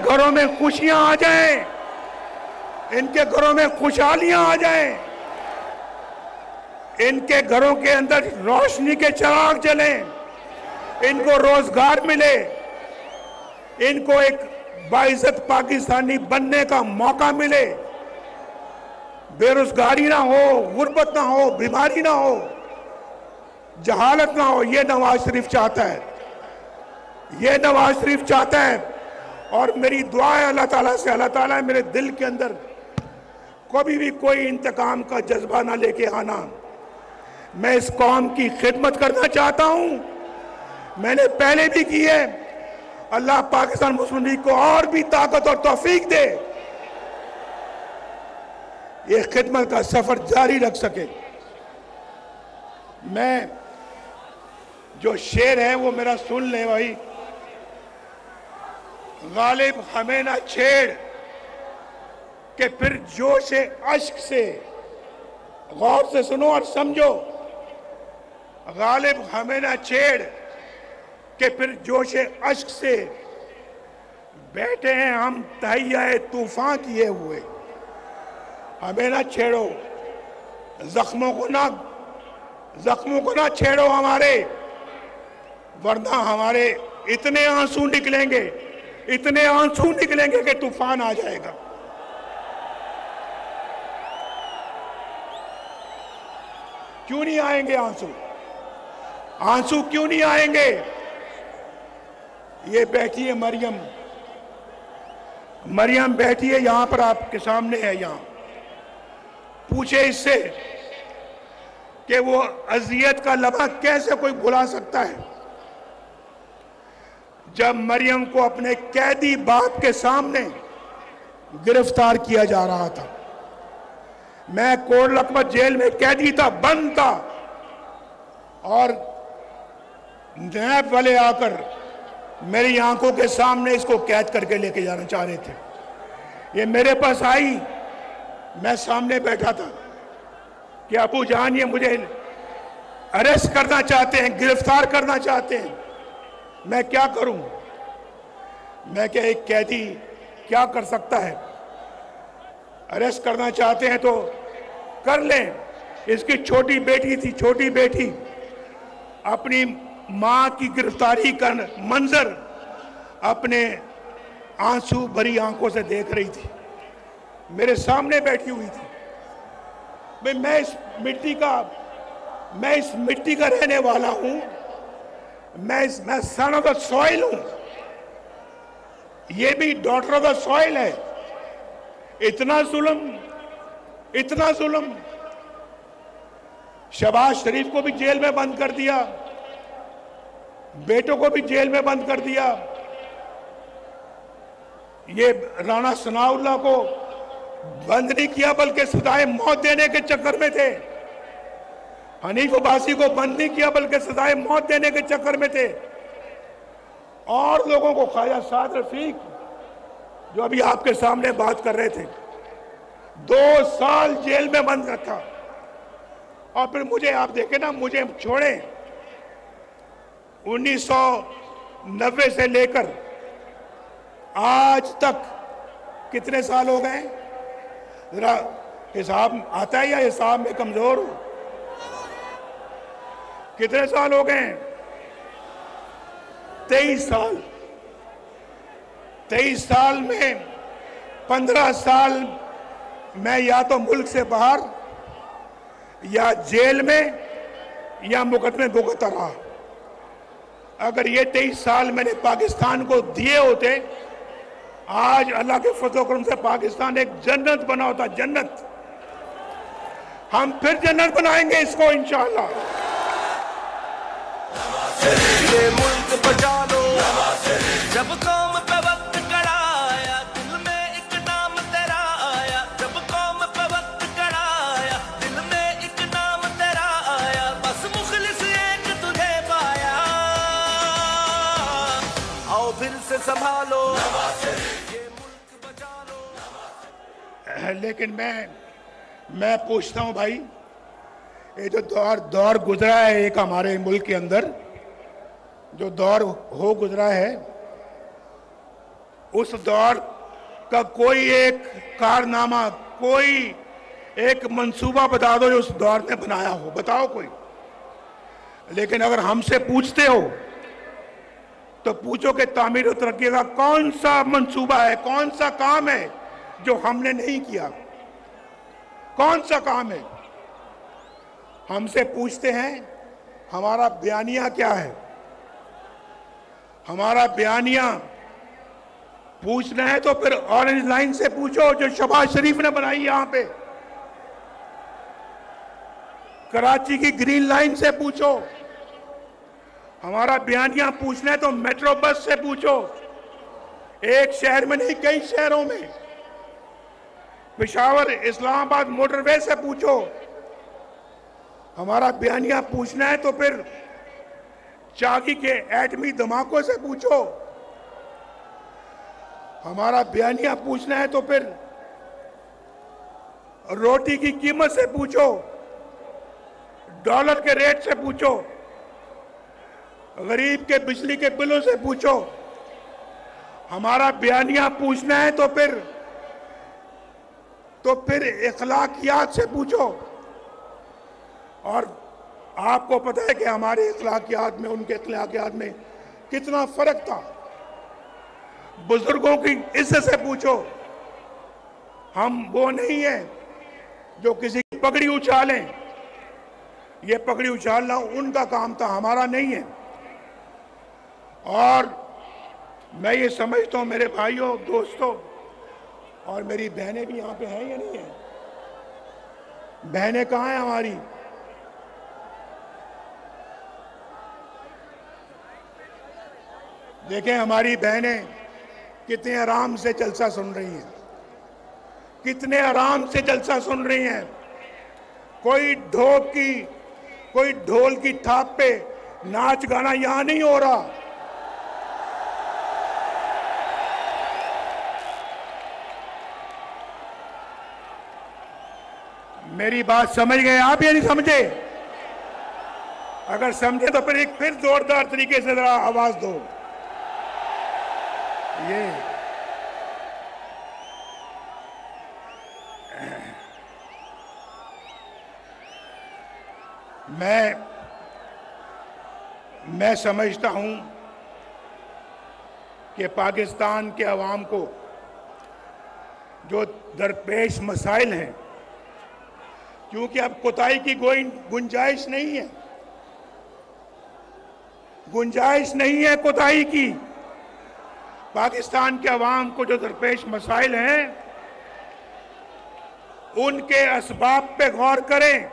घरों में खुशियां आ जाएं, इनके घरों में खुशहालियां आ जाएं, इनके घरों के अंदर रोशनी के चिराग जलें, इनको रोजगार मिले, इनको एक बाइज्जत पाकिस्तानी बनने का मौका मिले, बेरोजगारी ना हो, गुर्बत ना हो, बीमारी ना हो, जहालत ना हो। ये नवाज शरीफ चाहता है, ये नवाज शरीफ चाहता है। और मेरी दुआ है अल्लाह ताला से, अल्लाह ताला मेरे दिल के अंदर कभी भी कोई इंतकाम का जज्बा ना लेके आना। मैं इस कौम की खिदमत करना चाहता हूं, मैंने पहले भी की है। अल्लाह पाकिस्तान मुस्लिम लीग को और भी ताकत और तौफीक दे, ये खिदमत का सफर जारी रख सके। मैं जो शेर है वो मेरा सुन ले भाई। गालिब हमें ना छेड़ के फिर जोश अश्क से, गौर से सुनो और समझो। गालिब हमें ना छेड़ के फिर जोश अश्क से, बैठे हैं हम तहैया तूफान किए हुए। हमें ना छेड़ो, जख्मों को ना छेड़ो हमारे, वरना हमारे इतने आंसू निकलेंगे, इतने आंसू निकलेंगे कि तूफान आ जाएगा। क्यों नहीं आएंगे आंसू? आंसू क्यों नहीं आएंगे? ये बैठी है मरियम, मरियम बैठी है यहां पर, आपके सामने है। यहां पूछे इससे कि वो अजियत का लम्हा कैसे कोई भुला सकता है, जब मरियम को अपने कैदी बाप के सामने गिरफ्तार किया जा रहा था। मैं कोट लखपत जेल में कैदी था, बंद था, और नैब वाले आकर मेरी आंखों के सामने इसको कैद करके लेके जाना चाह रहे थे। ये मेरे पास आई, मैं सामने बैठा था कि अबू जान ये मुझे अरेस्ट करना चाहते हैं, गिरफ्तार करना चाहते हैं, मैं क्या करूं? मैं क्या, एक कैदी क्या कर सकता है? अरेस्ट करना चाहते हैं तो कर लें। इसकी छोटी बेटी थी, छोटी बेटी अपनी मां की गिरफ्तारी का मंजर अपने आंसू भरी आंखों से देख रही थी, मेरे सामने बैठी हुई थी। मैं इस मिट्टी का रहने वाला हूं, मैं सन ऑफ द सॉइल हूं, ये भी डॉटर ऑफ द सॉइल है। इतना जुल्म, इतना जुल्म। शहबाज शरीफ को भी जेल में बंद कर दिया, बेटों को भी जेल में बंद कर दिया। ये राणा सनाउल्लाह को बंद नहीं किया बल्कि सजाए मौत देने के चक्कर में थे। हनीफ अब्बासी को बंद नहीं किया बल्कि सजाए मौत देने के चक्कर में थे। और लोगों को, ख्वाजा साद रफीक जो अभी आपके सामने बात कर रहे थे, 2 साल जेल में बंद रखा। और फिर मुझे, आप देखें ना, मुझे छोड़े 1990 से लेकर आज तक कितने साल हो गए? जरा हिसाब आता है या हिसाब में कमजोर हो? कितने साल हो गए? 23 साल। 23 साल में 15 साल मैं या तो मुल्क से बाहर, या जेल में, या मुकदमे भुगतता रहा। अगर ये 23 साल मैंने पाकिस्तान को दिए होते, आज अल्लाह के फजल करम से पाकिस्तान एक जन्नत बना होता, जन्नत। हम फिर जन्नत बनाएंगे इसको इंशाअल्लाह। ये मुल्क बचा लो, जब कौम पे वक्त कड़ा आया, दिल में एक नाम तेरा आया। जब कौम पे वक्त कड़ा आया, दिल में एक नाम तेरा आया। बस मुखलिस एक तुझे पाया, आओ फिर से संभालो, ये मुल्क बचा लो। लेकिन मैं पूछता हूं भाई, ये जो दौर गुजरा है एक हमारे मुल्क के अंदर, जो दौर हो गुजरा है, उस दौर का कोई एक कारनामा, कोई एक मंसूबा बता दो जो उस दौर में बनाया हो, बताओ कोई। लेकिन अगर हमसे पूछते हो तो पूछो कि तामीर और तरक्की का कौन सा मंसूबा है, कौन सा काम है जो हमने नहीं किया, कौन सा काम है। हमसे पूछते हैं हमारा बयानिया क्या है। हमारा बयानिया पूछना है तो फिर ऑरेंज लाइन से पूछो जो शहबाज शरीफ ने बनाई यहां पे। कराची की ग्रीन लाइन से पूछो। हमारा बयानिया पूछना है तो मेट्रो बस से पूछो, एक शहर में नहीं कई शहरों में। पेशावर इस्लामाबाद मोटरवे से पूछो। हमारा बयानिया पूछना है तो फिर चाकी के एटमी धमाकों से पूछो। हमारा बयानिया पूछना है तो फिर रोटी की कीमत से पूछो, डॉलर के रेट से पूछो, गरीब के बिजली के बिलों से पूछो। हमारा बयानिया पूछना है तो फिर इखलाकियात से पूछो। और आपको पता है कि हमारे इखलाकियात में उनके इखलाकियात में कितना फर्क था। बुजुर्गों की इज्जत से पूछो। हम वो नहीं है जो किसी की पगड़ी उछालें। ये पगड़ी उछालना उनका काम था, हमारा नहीं है। और मैं ये समझता हूं मेरे भाइयों, दोस्तों, और मेरी बहनें भी यहां पे हैं या नहीं है? बहनें कहां हैं हमारी? देखें हमारी बहनें कितने आराम से जलसा सुन रही हैं, कितने आराम से जलसा सुन रही हैं। कोई ढोल की थाप पे नाच गाना यहां नहीं हो रहा। मेरी बात समझ गए आप या नहीं समझे? अगर समझे तो फिर एक फिर जोरदार तरीके से जरा आवाज दो। ये मैं समझता हूं कि पाकिस्तान के अवाम को जो दरपेश मसाइल हैं, क्योंकि अब कोताही की कोई गुंजाइश नहीं है, गुंजाइश नहीं है कोताही की। पाकिस्तान के अवाम को जो दरपेश मसाइल हैं उनके असबाब पे गौर करें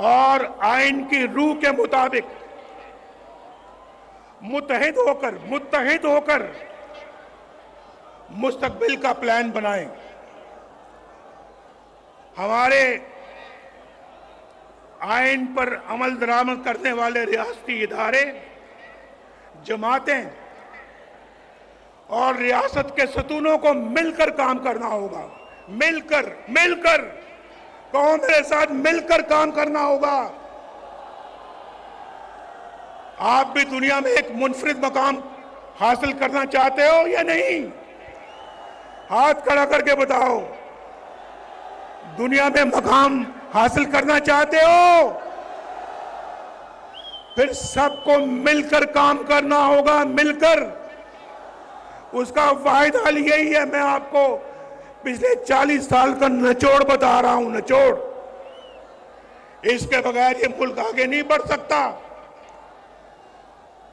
और आइन की रूह के मुताबिक मुत्तहिद होकर मुस्तकबिल का प्लान बनाएं। हमारे आइन पर अमल दरामद करने वाले रियासती इदारे, जमातें और रियासत के सतूनों को मिलकर काम करना होगा। मिलकर कहो मेरे साथ, मिलकर काम करना होगा। आप भी दुनिया में एक मुनफरिद मकाम हासिल करना चाहते हो या नहीं? हाथ खड़ा करके बताओ। दुनिया में मकाम हासिल करना चाहते हो? फिर सबको मिलकर काम करना होगा, मिलकर। उसका वाहिद हल यही है। मैं आपको पिछले 40 साल का निचोड़ बता रहा हूं, निचोड़। इसके बगैर ये मुल्क आगे नहीं बढ़ सकता,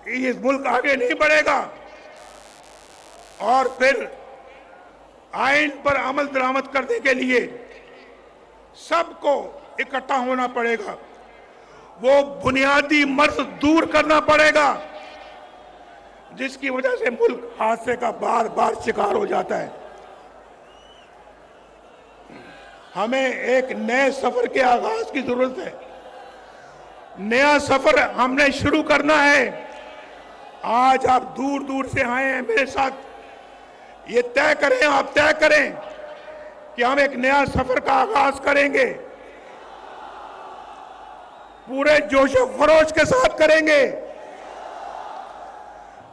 ये मुल्क आगे नहीं बढ़ेगा। और फिर आइन पर अमल दरामद करने के लिए सबको इकट्ठा होना पड़ेगा। वो बुनियादी मर्ज दूर करना पड़ेगा जिसकी वजह से मुल्क हादसे का बार बार शिकार हो जाता है। हमें एक नए सफर के आगाज की जरूरत है। नया सफर हमने शुरू करना है। आज आप दूर दूर से आए हैं मेरे साथ, ये तय करें, आप तय करें कि हम एक नया सफर का आगाज करेंगे, पूरे जोशो खरोश के साथ करेंगे।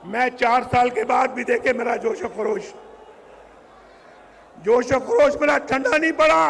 मैं 4 साल के बाद भी देखे मेरा जोश व खरोश मेरा ठंडा नहीं पड़ा।